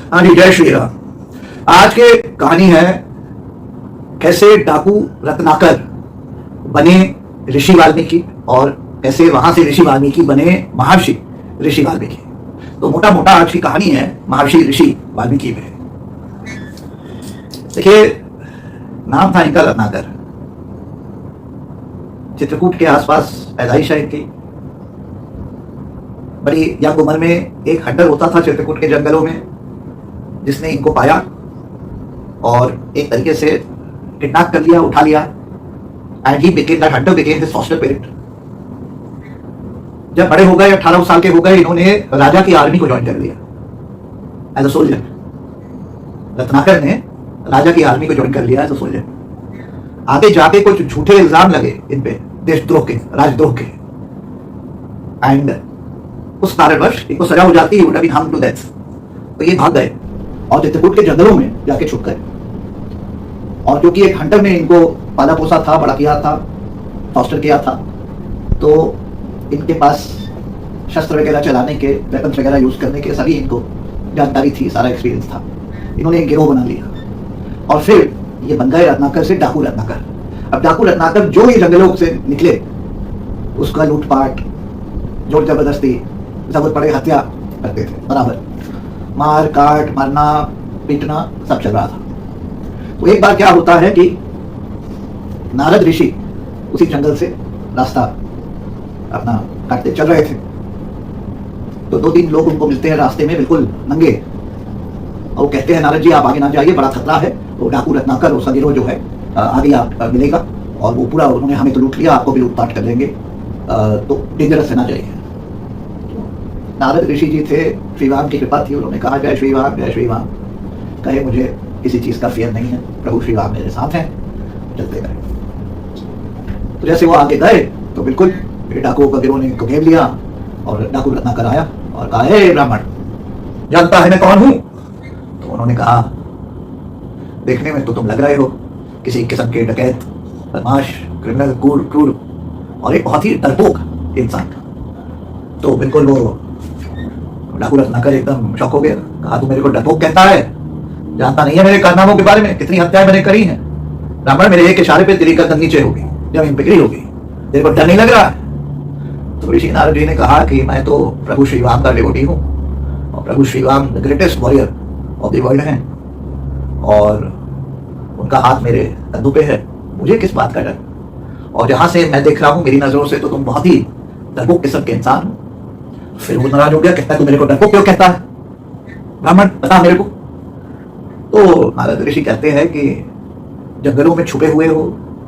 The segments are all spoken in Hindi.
हाँ जी, जय श्री राम। आज की कहानी है कैसे डाकू रत्नाकर बने ऋषि वाल्मीकि और कैसे वहां से ऋषि वाल्मीकि बने महर्षि ऋषि वाल्मीकि। तो मोटा मोटा आज की कहानी है महर्षि ऋषि वाल्मीकि में। देखिए, नाम था इनका रत्नाकर। चित्रकूट के आसपास पैदाइश है इनकी। बड़ी यंग उम्र में एक हंटर होता था चित्रकूट के जंगलों में, जिसने इनको पाया और एक तरीके से किडनैप कर लिया, उठा लिया। And he became that Hunter became his foster parent. जब बड़े हो गए, 18 साल के हो गए, इन्होंने राजा की आर्मी को ज्वाइन कर लिया एज अ सोल्जर। रत्नाकर ने राजा की आर्मी को ज्वाइन कर लिया एज अ सोल्जर। आगे जाके कुछ झूठे इल्जाम लगे इन पे, देशद्रोह के, राजद्रोह के, एंड उस कारणवश इनको सजा हो जाती है, हार्म टू डेथ। तो ये भाग गए और चित्रकूट के जंगलों में जाके छुप गए। और क्योंकि एक हंटर ने इनको पाला पोसा था, बड़ा किया था, फॉस्टर किया था, तो इनके पास शस्त्र वगैरह चलाने के, वेपन्स वगैरह यूज करने के सभी इनको जानकारी थी, सारा एक्सपीरियंस था। इन्होंने एक गिरोह बना लिया और फिर ये बन गए रत्नाकर से डाकू रत्नाकर। अब डाकू रत्नाकर जो ही जंगलों से निकले, उसका लूटपाट, जोर जबरदस्ती, जरूरत पड़े हत्या करते थे बराबर। मार काट, मारना पीटना सब चल रहा था। तो एक बार क्या होता है कि नारद ऋषि उसी जंगल से रास्ता अपना काटते चल रहे थे, तो 2-3 लोग उनको मिलते हैं रास्ते में, बिल्कुल नंगे, और वो कहते हैं नारद जी आप आगे ना जाइए, बड़ा खतरा है। तो डाकू रत्नाकर उसका गिरोह जो है आगे आप मिलेगा, और वो पूरा उन्होंने हमें तो लूट लिया, आपको भी लूटपाट कर देंगे, तो डेंजरस है, ना जाइए। नारद ऋषि जी थे, श्रीराम की कृपा थी, उन्होंने कहा जय श्री राम, जय श्री राम। कहे मुझे किसी चीज का फियर नहीं है, प्रभु श्री राम मेरे साथ हैं, चलते गए। तो जैसे वो आगे गए तो बिल्कुल डाकुओं का गिरोह ने इनको घेर लिया और डाकू रत्नाकर आया और कहा, हे ब्राह्मण, जानता है मैं कौन हूं? तो उन्होंने कहा, देखने में तो तुम लग रहे हो किसी किस्म के डकैत, बदमाश, क्रिमिनल, क्रूर और एक बहुत ही डरपोक इंसान। तो बिल्कुल वो डाकू रत्नाकर एकदम शॉक हो गया। कहा, तू मेरे को डरपोक कहता है? जानता नहीं है मेरे कारनामों के बारे में, कितनी हत्याएं मैंने करी हैं। ब्राह्मण, मेरे एक इशारे पे तेरी गर्दन नीचे होगी, जमीन पे गिरी होगी, तेरे को डर नहीं लग रहा है? तो ऋषि नारद जी ने कहा कि मैं तो प्रभु श्री राम का डिवोटी हूँ, और प्रभु Shri Ram the greatest warrior of the world हैं, और उनका हाथ मेरे कंधों पे है, मुझे किस बात का डर? और जहां से मैं देख रहा हूँ मेरी नजरों से तो तुम बहुत ही डरपोक किस्म के इंसान हो। फिर वो नाराज हो गया, कहता है तू मेरे को डरपोक क्यों कहता है? ब्राह्मण, बता मेरे को। तो नारद ऋषि कहते हैं कि जंगलों में छुपे हुए हो,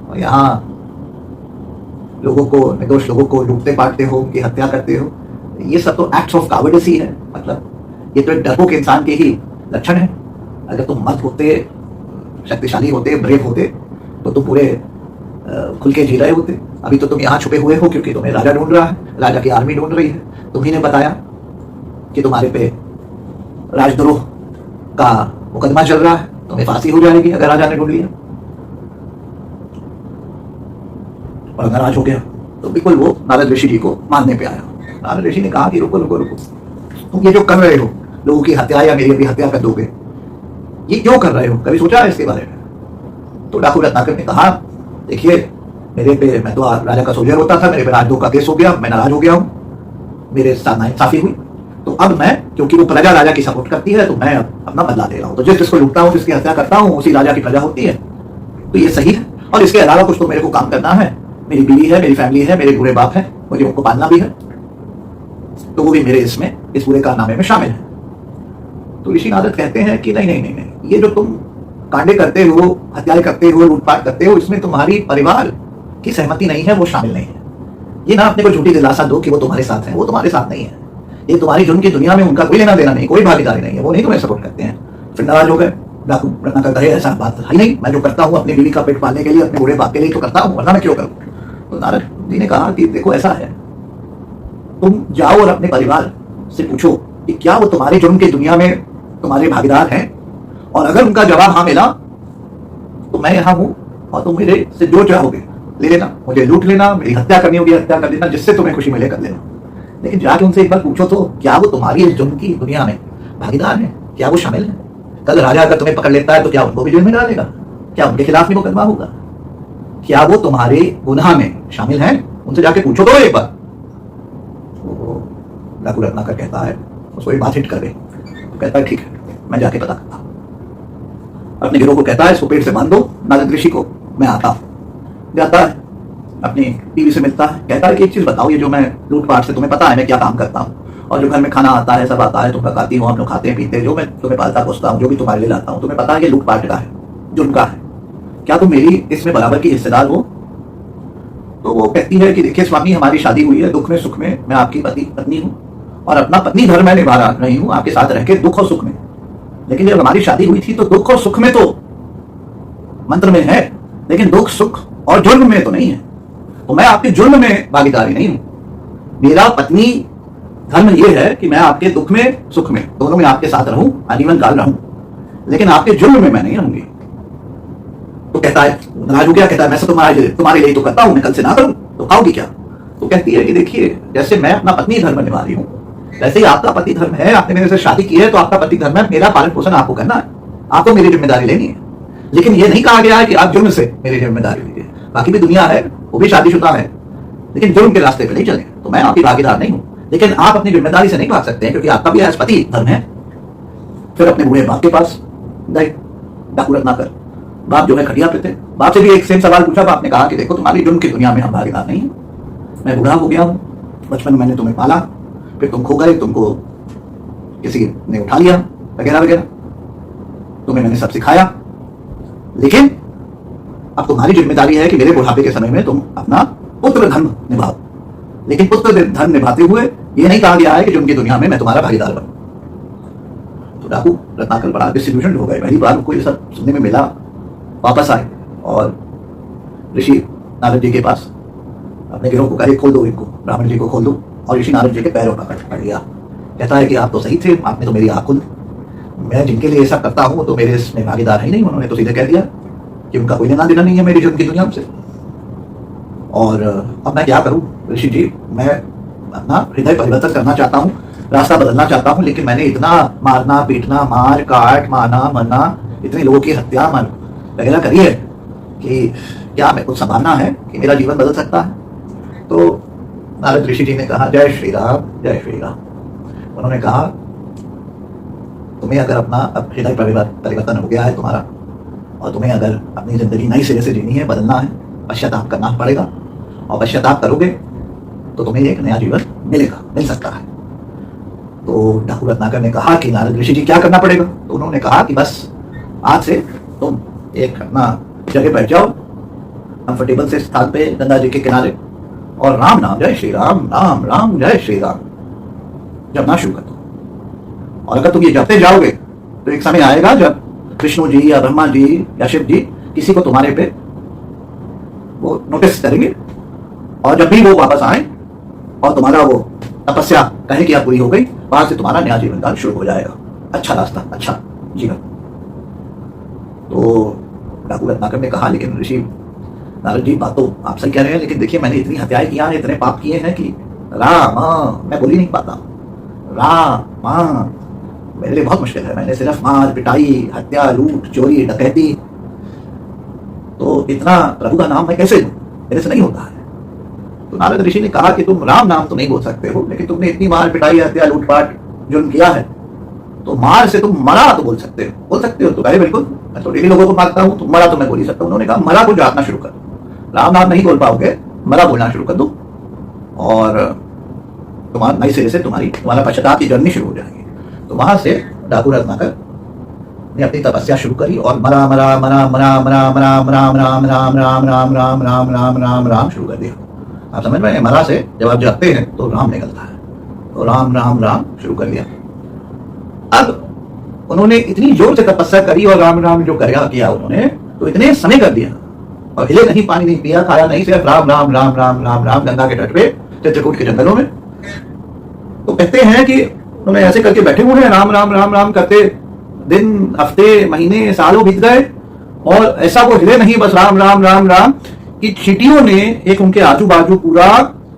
और यहाँ लोगों को, निर्दोष लोगों को लूटते पाटते हो, उनकी हत्या करते हो, ये सब तो एक्ट्स ऑफ कावर्डिस ही है। मतलब ये तो एक डरपोक इंसान के ही लक्षण है। अगर तुम मर्द होते, शक्तिशाली होते, ब्रेव होते, तो तुम पूरे खुल के जी रहे होते। अभी तो तुम यहाँ छुपे हुए हो क्योंकि तुम्हें राजा ढूंढ रहा है, राजा की आर्मी ढूंढ रही है। तुम्ही ने बताया कि तुम्हारे पे राजद्रोह का मुकदमा चल रहा है, तुम्हें फांसी हो जाएगी अगर राजा ने ढूंढ लिया। और नाराज हो गया तो बिल्कुल वो नारद ऋषि जी को मानने पे आया। नारद ऋषि ने कहा कि रुको रुको रुको, तुम ये जो कर रहे हो, लोगों की हत्या या मेरी भी हत्या कर दोगे, ये क्यों कर रहे हो? कभी सोचा है इसके बारे में? तो डाकू रत्नाकर ने कहा, देखिए मेरे पे, मैं तो राजा का सोल्जर होता था, मेरे पे राजद्रोह का केस हो गया, मैं नाराज हो गया हूँ, मेरे साथ नाइंसाफी हुई, तो अब मैं, क्योंकि वो प्रजा राजा की सपोर्ट करती है, तो मैं अपना बदला ले रहा हूँ। तो जिसको लूटता हूँ, जिसकी हत्या करता हूँ, उसी राजा की प्रजा होती है, तो ये सही है। और इसके अलावा कुछ तो मेरे को काम करना है, मेरी बीवी है, मेरी फैमिली है, मेरे बूढ़े बाप है, मुझे उनको पालना भी है, तो वो भी मेरे इसमें, इस पूरे कारनामे में शामिल है। तो ऋषि नारद कहते हैं कि नहीं नहीं नहीं नहीं, ये जो तुम कांडे करते हो, हत्याएं करते हो, लूटपाट करते हो, इसमें तुम्हारी परिवार की सहमति नहीं है, वो शामिल नहीं है। ये ना अपने को झूठी दिलासा दो कि वो तुम्हारे साथ है, वो तुम्हारे साथ नहीं है। ये तुम्हारी जुर्म की दुनिया में उनका कोई लेना देना नहीं, कोई भागीदारी नहीं है, वो नहीं तुम्हें सपोर्ट करते हैं। फिर नाराज हो गए। डाकू रत्नाकर कहे, ऐसा बात है नहीं, मैं जो करता हूँ अपनी बीवी का पेट पालने के लिए, अपने बूढ़े बाप के लिए तो करता हूँ, वरना मैं क्यों करूँ? तो नारद जी ने कहा कि देखो ऐसा है, तुम जाओ और अपने परिवार से पूछो कि क्या वो तुम्हारे जुर्म की दुनिया में तुम्हारे भागीदार हैं, और अगर उनका जवाब हाँ मिला तो मैं यहाँ हूँ और तुम मेरे से जो चाहोगे ले लेना, मुझे लूट लेना, मेरी हत्या करनी होगी हत्या कर लेना, जिससे तुम्हें खुशी मिले कर लेना। लेकिन जाके उनसे एक बार पूछो तो क्या वो तुम्हारी इस जुर्म की दुनिया में भागीदार हैं, क्या वो शामिल है? कल राजा अगर तुम्हें पकड़ लेता है तो क्या उनको भी जेल में डालेगा? क्या उनके खिलाफ भी मुकदमा होगा? क्या वो तुम्हारे गुनाह में शामिल हैं? उनसे जाके पूछो तो एक बार। डाकू रत्नाकर कहता है, उसको एक बात हिट कर गई, तो कहता है ठीक है, मैं जाके पता करता हूं। अपने गिरोह को कहता है इसको पेड़ से बांध दो, नारद ऋषि को, मैं आता हूं। जाता है, अपनी बीवी से मिलता है, कहता है कि एक चीज बताओ, ये जो मैं लूटपाट से, तुम्हें पता है मैं क्या काम करता हूँ, और जो घर में खाना आता है सब आता है, तुम पकाती हो, हम लोग खाते हैं पीते हैं, जो मैं तुम्हें पालता पोसता हूँ, जो भी तुम्हारे लिए लाता हूँ, तुम्हें पता है ये लूटपाट का है, जुर्म का है, क्या तुम मेरी इसमें बराबर की हिस्सेदार हो? तो वो कहती है कि देखिए स्वामी, हमारी शादी हुई है, दुख में सुख में मैं आपकी पत्नी हूँ, और अपना पत्नी धर्म मैं निभा रही हूँ आपके साथ रह के दुख और सुख में। लेकिन जब हमारी शादी हुई थी तो दुख और सुख में तो मंत्र में है, लेकिन दुख सुख और जुर्म में तो नहीं है। तो मैं आपके जुर्म में भागीदारी नहीं हूं। मेरा पत्नी धर्म यह है कि मैं आपके दुख में सुख में दोनों में आपके साथ रहूं, आजीवन काल रहूं, लेकिन आपके जुर्म में मैं नहीं रहूंगी। तो कहता है, नाराज हो गया, कहता है मैं सब तुम्हारे लिए तो करता हूं, मैं कल से ना करूं तो खाओगी क्या? तो कहती है कि देखिए, जैसे मैं अपना पत्नी धर्म निभा रही हूं, वैसे ही आपका पति धर्म है, आपने मेरे से शादी की है तो आपका पति धर्म है, मेरा पालन पोषण आपको करना है, आपको मेरी जिम्मेदारी लेनी है। लेकिन ये नहीं कहा गया है कि आप जुर्म से मेरी जिम्मेदारी लीजिए। बाकी भी दुनिया है, वो भी शादीशुदा है, लेकिन जुर्म के रास्ते पे नहीं चले, तो मैं आपकी भागीदार नहीं हूं। लेकिन आप अपनी जिम्मेदारी से नहीं भाग सकते हैं, क्योंकि आपका भी पति धर्म है। फिर अपने बूढ़े बाप के पास गए डाकू रत्नाकर। बाप जो है खटिया पे थे, बाप से भी एक सेम सवाल पूछा। बाप ने कहा कि देखो, तुम्हारी जुर्म की दुनिया में हम भागीदार नहीं है, मैं बूढ़ा हो गया हूँ, बचपन में मैंने तुम्हें पाला, फिर तुम खो गए, तुमको किसी ने उठा लिया वगैरह वगैरह, तुम्हें मैंने सब सिखाया, लेकिन अब तुम्हारी जिम्मेदारी है कि मेरे बुढ़ापे के समय में तुम अपना पुत्र धर्म निभाओ। लेकिन पुत्र धर्म निभाते हुए ये नहीं कहा गया है कि जुर्म की दुनिया में मैं तुम्हारा भागीदार बनूं। तो डाकू रत्नाकर बड़ा डिस्ट्रीब्यूशन हो गए। पहली बार उनको ये सब सुनने में मिला। वापस आए और ऋषि नारद जी के पास अपने गिरोह को कहे, खोल दो इनको, ब्राह्मण जी को खोल दो। और ऋषि नारद जी के पैरों का पड़ गया। कहता है कि आप तो सही थे, आपने तो मेरी आंख खोल, मैं जिनके लिए ऐसा करता हूं तो मेरे इसमें भागीदार ही नहीं। उन्होंने तो सीधे कह दिया कि उनका कोई लेना देना नहीं है मेरी जुर्म की दुनिया से। और अब मैं क्या करूं ऋषि जी, मैं अपना हृदय परिवर्तन करना चाहता हूं, रास्ता बदलना चाहता हूं, लेकिन मैंने इतना मारना पीटना, मार काट, मारना मरना, इतने लोगों की हत्या वगैरह करी है कि क्या मैं कुछ संभालना है कि मेरा जीवन बदल सकता है? तो नारद ऋषि जी ने कहा, जय श्री राम, जय श्री राम। उन्होंने कहा, तुम्हें अगर अपना अब हृदय परिवर्तन हो गया है तुम्हारा, और तुम्हें अगर अपनी जिंदगी नई सिरे से जीनी है, बदलना है, पश्चाताप करना पड़ेगा, और पश्चाताप करोगे तो तुम्हें एक नया जीवन मिल सकता है। तो डाकू रत्नाकर ने कहा कि नारद ऋषि जी क्या करना पड़ेगा? तो उन्होंने कहा कि बस आज से तुम एक अपना जगह बैठ जाओ, कंफर्टेबल से स्थान पे गंगा जी के किनारे, और राम नाम जय श्री राम, राम राम जय श्री राम जपना शुरू कर दो। और अगर तुम ये जपते जाओगे तो एक समय आएगा जब विष्णु जी या ब्रह्मा जी या शिव जी किसी को तुम्हारे पे वो नोटिस करेंगे, और जब भी वो वापस आए और तुम्हारा वो तपस्या कहे कि अब पूरी हो गई, वहां से तुम्हारा नया जीवन काल शुरू हो जाएगा, अच्छा रास्ता, अच्छा जीवन। तो डाकू रत्नाकर ने कहा, लेकिन ऋषि नारद जी, बात तो आप सही कह रहे हैं, लेकिन देखिए मैंने इतनी हत्याएं किया है, इतने पाप किए हैं कि राम मैं बोल ही नहीं पाता, राम मेरे लिए बहुत मुश्किल है। मैंने सिर्फ मार पिटाई, हत्या, लूट, चोरी, डकैती, तो इतना प्रभु का नाम मैं कैसे लूं? मेरे से नहीं होता है। तो नारद ऋषि ने कहा कि तुम राम नाम तो नहीं बोल सकते हो, लेकिन तुमने इतनी मार पिटाई, हत्या, लूटपाट जुर्म किया है, तो मार से तुम मरा तो बोल सकते हो। तो कहे बिल्कुल, मैं तो डेली लोगों को मारता हूँ, तुम मरा तो मैं बोल ही सकता हूँ। उन्होंने कहा मरा को जापना शुरू कर दो, राम नाम नहीं बोल पाओगे, मरा बोलना शुरू कर दो, और तुम्हारा नई सिरे से तुम्हारा पश्चाताप की जर्नी शुरू हो जाएगी। तो वहां से डाकू रत्नाकर ने अपनी तपस्या शुरू करी, और मरा मरा मरा मरा मरा मरा राम राम राम राम राम राम राम राम राम राम शुरू कर दिया। आप समझ में, मरा से जब आप जपते हैं तो राम निकलता है, तो राम राम राम शुरू कर दिया। अब उन्होंने इतनी जोर से तपस्या करी और राम राम जो किया उन्होंने, तो इतने समय कर दिया, और हिले नहीं, पानी नहीं पिया, खाया नहीं, सिर्फ राम राम राम राम राम राम गंगा के तट पे, चित्रकूट के जंगलों में। तो कहते हैं कि उन्होंने ऐसे करके बैठे हुए हैं, राम राम राम राम करते, दिन, हफ्ते, महीने, सालों बीत गए, और ऐसा वो हिले नहीं, बस राम राम राम राम कि चींटियों ने एक उनके आजू बाजू पूरा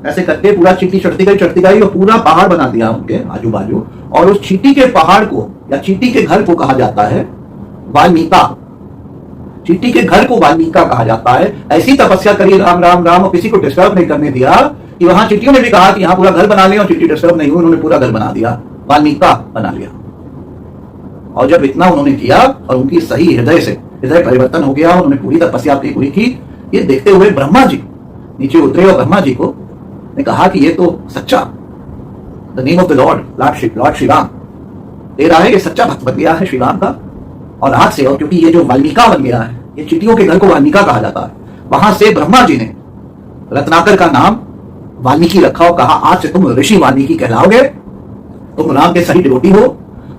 ऐसे करके पूरा चींटी चढ़ती गई और पूरा पहाड़ बना दिया उनके आजू बाजू। और उस चींटी के पहाड़ को या चींटी के घर को कहा जाता है वाल्मीका। चींटी के घर को वाल्मीका कहा जाता है। ऐसी तपस्या करी राम राम राम, और किसी को डिस्टर्ब नहीं करने दिया कि वहां चींटियों ने भी कहा कि यहाँ पूरा घर बना लिया, और चींटी डिस्टर्ब नहीं हुई, उन्होंने पूरा घर बना दिया, वाल्मीका बना लिया। और जब इतना उन्होंने किया और उनकी सही हृदय परिवर्तन हो गया, उन्होंने पूरी तपस्या अपनी पूरी की, ये देखते हुए ब्रह्मा जी नीचे उतरे और ब्रह्मा जी को ने कहा कि ये तो सच्चा, the name of the lord Shri Ram दे रहा है, ये सच्चा भक्त बन गया है श्री राम का। और आज से, और क्योंकि ये जो वाल्मीका बन गया है, ये चींटियों के घर को वाल्मीका कहा जाता है, वहां से ब्रह्मा जी ने रत्नाकर का नाम वाल्मीकि रखा और कहा आज से तुम ऋषि वाल्मीकि कहलाओगे, तुम राम के सही डिवोटी हो,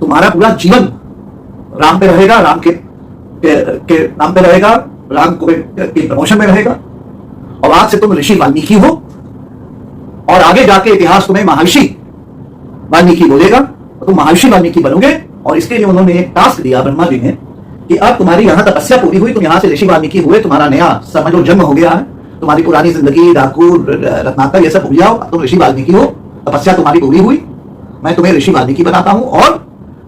तुम्हारा पूरा जीवन राम पे रहेगा, राम के नाम पे रहेगा, राम को के प्रमोशन में रहेगा, और आज से तुम ऋषि वाल्मीकि हो, और आगे जाके इतिहास तुम्हें महर्षि वाल्मीकि बोलेगा, तो तुम महर्षि वाल्मीकि बनोगे। और इसके लिए उन्होंने एक टास्क दिया ब्रह्मा जी ने कि अब तुम्हारी यहां तपस्या पूरी हुई, तुम यहां से ऋषि वाल्मीकि हुए, तुम्हारा नया समझो जन्म हो गया है, तुम्हारी पुरानी जिंदगी डाकू रत्नाकर ये सब भूल जाओ, तुम ऋषि वाल्मीकि हो, तपस्या तुम्हारी पूरी हुई, मैं तुम्हें ऋषि वाल्मीकि बनाता हूं। और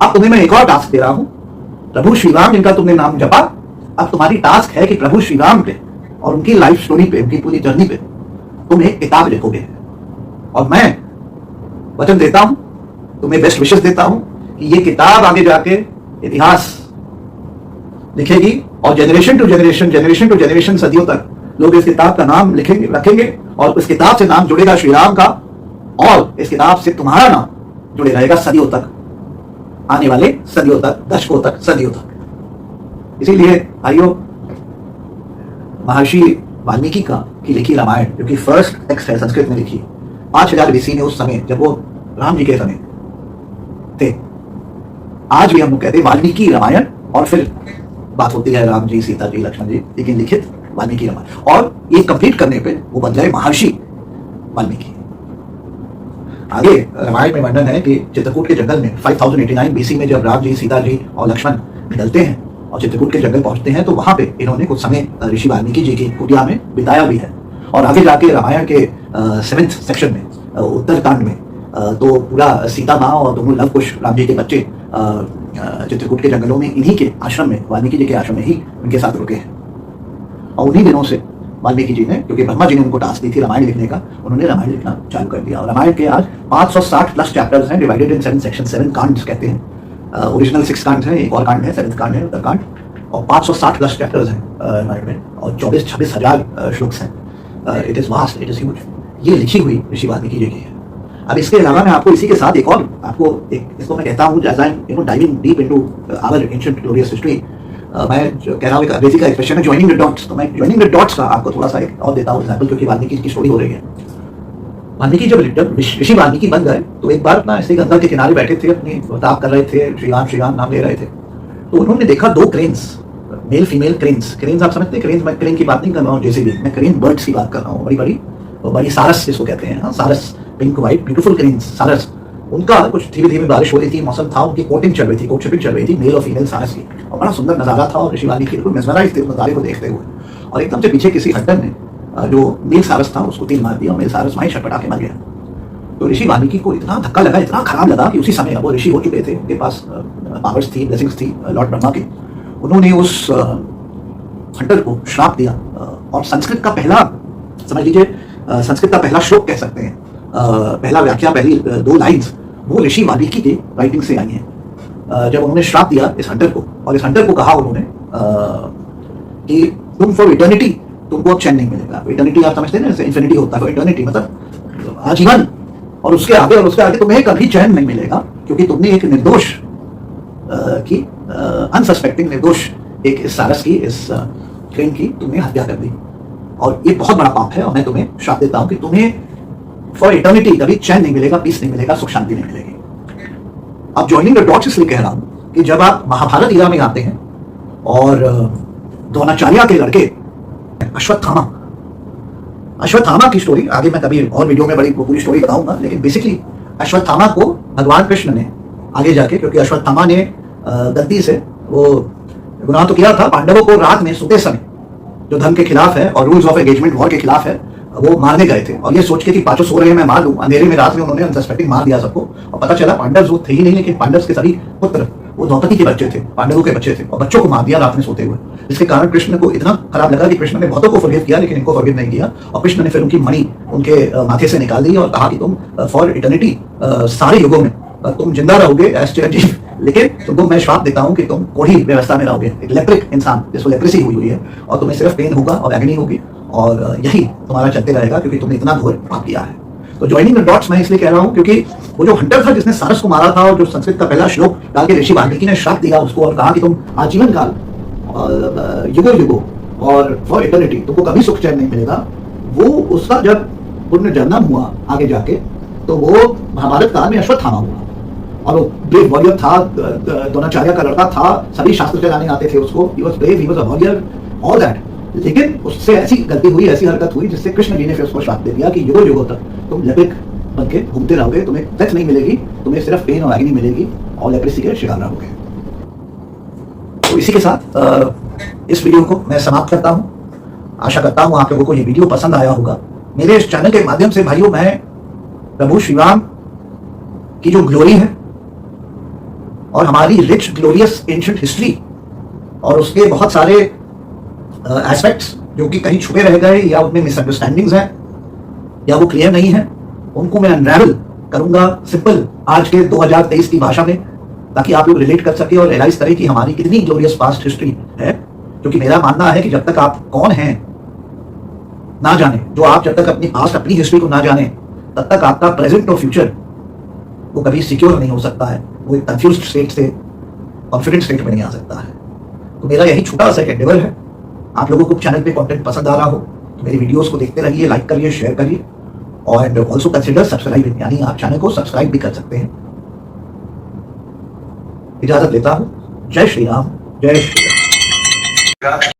अब तुम्हें मैं एक और टास्क दे रहा हूं, प्रभु श्री राम जिनका तुमने नाम जपा, अब तुम्हारी टास्क है कि प्रभु श्री राम पे और उनकी लाइफ स्टोरी पे, उनकी पूरी जर्नी पे तुम एक किताब लिखोगे। और मैं वचन देता हूं, तुम्हें बेस्ट विशेष देता हूं कि ये किताब आगे जाके इतिहास लिखेगी, और जनरेशन टू जनरेशन सदियों तक लोग इस किताब का नाम लिखेंगे, रखेंगे, और इस किताब से नाम जुड़ेगा श्री राम का, और इस किताब से तुम्हारा नाम जुड़े रहेगा सदियों तक, आने वाले सदियों तक, दशकों तक, सदियों तक। इसीलिए भाइयों, महर्षि वाल्मीकि की लिखी रामायण, जो कि फर्स्ट टेक्स्ट है, संस्कृत में लिखी, 5000 BC में, उस समय जब वो राम जी के समय थे। आज भी हम लोग कहते हैं वाल्मीकि रामायण, और फिर बात होती है राम जी, सीता जी, लक्ष्मण जी, लेकिन लिखित वाल्मीकि रामायण। और ये कंप्लीट करने पे वो बन जाए महर्षि वाल्मीकि। आगे रामायण में वर्णन है कि चित्रकूट के जंगल में 5089 BC में जब राम जी, सीता जी और लक्ष्मण निकलते हैं और चित्रकूट के जंगल पहुंचते हैं, तो वहां पे इन्होंने कुछ समय ऋषि वाल्मीकि जी की कुटिया में बिताया भी है। और आगे जाके रामायण के 7th सेक्शन में, उत्तरकांड में, तो पूरा सीता माँ और दोनों लव कुश राम जी के बच्चे चित्रकूट के जंगलों में, इन्हीं के आश्रम में, वाल्मीकि जी के आश्रम में ही उनके साथ रुके हैं। और उन्हीं दिनों से वाल्मीकि जी ने, क्योंकि ब्रह्मा जी ने उनको टास्क दी थी रामायण लिखने का, उन्होंने रामायण लिखना चालू कर दिया। और रामायण के आज 560+ चैप्टर्स हैं, डिवाइडेड इन 7 सेक्शन, 7 कांड्स कहते हैं। ओरिजिनल 6 कांड है, एक और कांड है, 7th कांड है उत्तरकांड, और 560+ चैप्टर्स हैं रामायण में, और 24-26 हजार श्लोक्स हैं। It is vast, it is huge. ये लिखी हुई ऋषि वाल्मीकि जी की है। अब इसके अलावा मैं आपको इसी के साथ एक और, आपको एक, इसको मैं कहता हूँ diving deep into our ancient glorious history, मैं जो कह रहा हूँ एक अंग्रेजी का एक्सप्रेशन है जॉइनिंग द डॉट्स। तो मैं जॉइनिंग द डॉट्स का आपको थोड़ा सा एक और देता हूँ एग्जाम्पल, क्योंकि वाल्मीकि की स्टोरी हो रही है। वाल्मीकि जब ऋषि वाल्मीकि बन गए, तो एक बार अपना ऐसे गंगा के किनारे बैठे थे, अपनी ताप कर रहे थे, श्री राम नाम ले रहे थे, तो उन्होंने देखा 2 क्रेन्स, मेल फीमेल क्रेन्स आप समझते हैं क्रेन्स, मैं क्रेन की बात नहीं कर रहा हूँ जैसे भी, मैं क्रेन बर्ड्स की बात कर रहा हूँ, बड़ी सारस जिसको कहते हैं, सारस, पिंक व्हाइट ब्यूटीफुल क्रेन्स, सारस। उनका कुछ धीरे बारिश हो रही थी, मौसम था, उनकी कोटिंग चल रही थी, कोटशिपिंग चल रही थी, मेल और फीमेल सारस की, और बड़ा सुंदर नजारा था। और ऋषि वाल्मीकि बिल्कुल मेस्मराइज थे उस नजारे को देखते हुए, और एकदम से पीछे किसी हंटर ने जो मेल सारस था उसको तीर मार दिया, और मेल सारस वहीं छटपटा के मर गया। तो ऋषि वाल्मीकि को इतना धक्का लगा, इतना खराब लगा कि उसी समय वो ऋषि हो चुके थे, उनके पास पावर्स थी, ब्लेसिंग्स थी लॉर्ड ब्रह्मा की। उन्होंने उस हंटर को श्राप दिया, और संस्कृत का पहला, समझ लीजिए संस्कृत का पहला श्लोक कह सकते हैं, पहला व्याख्या, पहली 2 लाइन्स वो ऋषि वाल्मीकि के राइटिंग से आई हैं। जब उन्होंने श्राप दिया इस हंटर को, और इस हंटर को कहा उन्होंने कि तुम फॉर इटर्निटी, तुमको अब चैन नहीं मिलेगा। इटर्निटी आप समझते हैं ना, जैसे इन्फिनिटी होता है, इटर्निटी मतलब आजीवन, और उसके आगे तुम्हें कभी चैन नहीं मिलेगा, क्योंकि तुमने एक निर्दोष की, अनसस्पेक्टिंग निर्दोष एक इस सारस की, इस क्रेन की तुमने हत्या कर दी, और ये बहुत बड़ा पाप है, और मैं तुम्हें श्राप देता हूं कि तुम्हें फॉर इटर्निटी कभी चैन नहीं मिलेगा, पीस नहीं मिलेगा, सुख शांति नहीं मिलेगी। अब जॉइनिंग द डॉट्स इसलिए कह रहा हूं कि जब आप महाभारत ईरा में आते हैं, और द्रोणाचार्य के लड़के अश्वत्थामा की स्टोरी, आगे मैं कभी और वीडियो में बड़ी पूरी स्टोरी बताऊंगा, लेकिन बेसिकली अश्वत्थामा को भगवान कृष्ण ने आगे जाके, क्योंकि अश्वत्थामा ने गलती से वो गुनाह तो किया था, पांडवों को रात में सोते समय, जो धर्म के खिलाफ है और रूल्स ऑफ एंगेजमेंट वॉर के खिलाफ है, वो मारने गए थे और ये सोच के कि पांचों सो रहे हैं मैं मार दूं, अंधेरे में रात में उन्होंने अनसस्पेक्टिंग मार दिया सबको। और पता चला पांडव वो थे ही नहीं, लेकिन पांडव के सभी पुत्र वो द्रौपदी के बच्चे थे, पांडवों के बच्चे थे, और बच्चों को मार दिया रात में सोते हुए। इसके कारण कृष्ण को इतना खराब लगा कि कृष्ण ने बहुतों को फॉरगिव किया, लेकिन इनको फॉरगिव नहीं किया। और कृष्ण ने फिर उनकी मणि उनके माथे से निकाल दी और कहा कि तुम फॉर इटर्निटी सारे युगों में तुम जिंदा रहोगे एज चिरंजीव, लेकिन तुमको मैं श्राप देता हूं कि तुम कोढ़ी व्यवस्था में रहोगे, एक लेप्रिक इंसान जिसको लेप्रेसी हुई है, और तुम्हें सिर्फ पेन होगा और एगनी होगी, और यही तुम्हारा चलते रहेगा क्योंकि तुमने इतना घोर पाप किया है। तो ज्वाइनिंग द डॉट्स मैं इसलिए कह रहा हूं क्योंकि वो जो हंटर था जिसने सारस को मारा था, और जो संस्कृत का पहला श्लोक डाल के ऋषि वाल्मीकि ने श्राप दिया उसको और कहा कि तुम आजीवन काल युगो युगो और फॉर इटर्निटी तुमको कभी सुख चैन नहीं मिलेगा, वो उसका जब पुनर्जन्म हुआ आगे जाके तो वो महाभारत काल में अश्वत्थामा हुआ, और वो ब्रेव वॉरियर था, द्रोणाचार्य का लड़का था, सभी शास्त्र चलाने आते थे उसको, he was brave, he was a warrior, all that। लेकिन उससे ऐसी गलती हुई, ऐसी हरकत हुई जिससे कृष्ण जी ने फिर उसको श्राप दे दिया कि युगों युगों तक तुम लेप्रिक बन के घूमते रहोगे, तुम्हें डेथ नहीं मिलेगी, तुम्हें सिर्फ पेन और एगनी मिलेगी और लेप्रेसी के शिकार रहोगे। तो इसी के साथ इस वीडियो को मैं समाप्त करता हूँ। आशा करता हूँ आप लोगों को ये वीडियो पसंद आया होगा। मेरे इस चैनल के माध्यम से भाइयों मैं प्रभु श्री राम की जो ग्लोरी है और हमारी रिच ग्लोरियस एंशिएंट हिस्ट्री और उसके बहुत सारे एस्पेक्ट्स जो कि कहीं छुपे रह गए या उनमें मिसअंडरस्टैंडिंग्स हैं या वो क्लियर नहीं है, उनको मैं अनरैवल करूंगा सिंपल आज के 2023 की भाषा में, ताकि आप लोग रिलेट कर सके और रियलाइज करें कि हमारी कितनी ग्लोरियस पास्ट हिस्ट्री है। क्योंकि मेरा मानना है कि जब तक आप कौन हैं ना जाने, जो आप जब तक अपनी पास्ट अपनी हिस्ट्री को ना जाने, तब तक आपका प्रेजेंट और फ्यूचर वो कभी सिक्योर नहीं हो सकता है, वो एक कंफ्यूज्ड स्टेट से कॉन्फिडेंट स्टेट में नहीं आ सकता है। तो मेरा यही छोटा सा एंडेवर है। आप लोगों को चैनल पे कंटेंट पसंद आ रहा हो तो मेरी वीडियोस को देखते रहिए, लाइक करिए, शेयर करिए, और ऑल्सो कंसिडर सब्सक्राइब, यानी आप चैनल को सब्सक्राइब भी कर सकते हैं। इजाजत लेता हूं। जय श्री राम, जय श्री राम।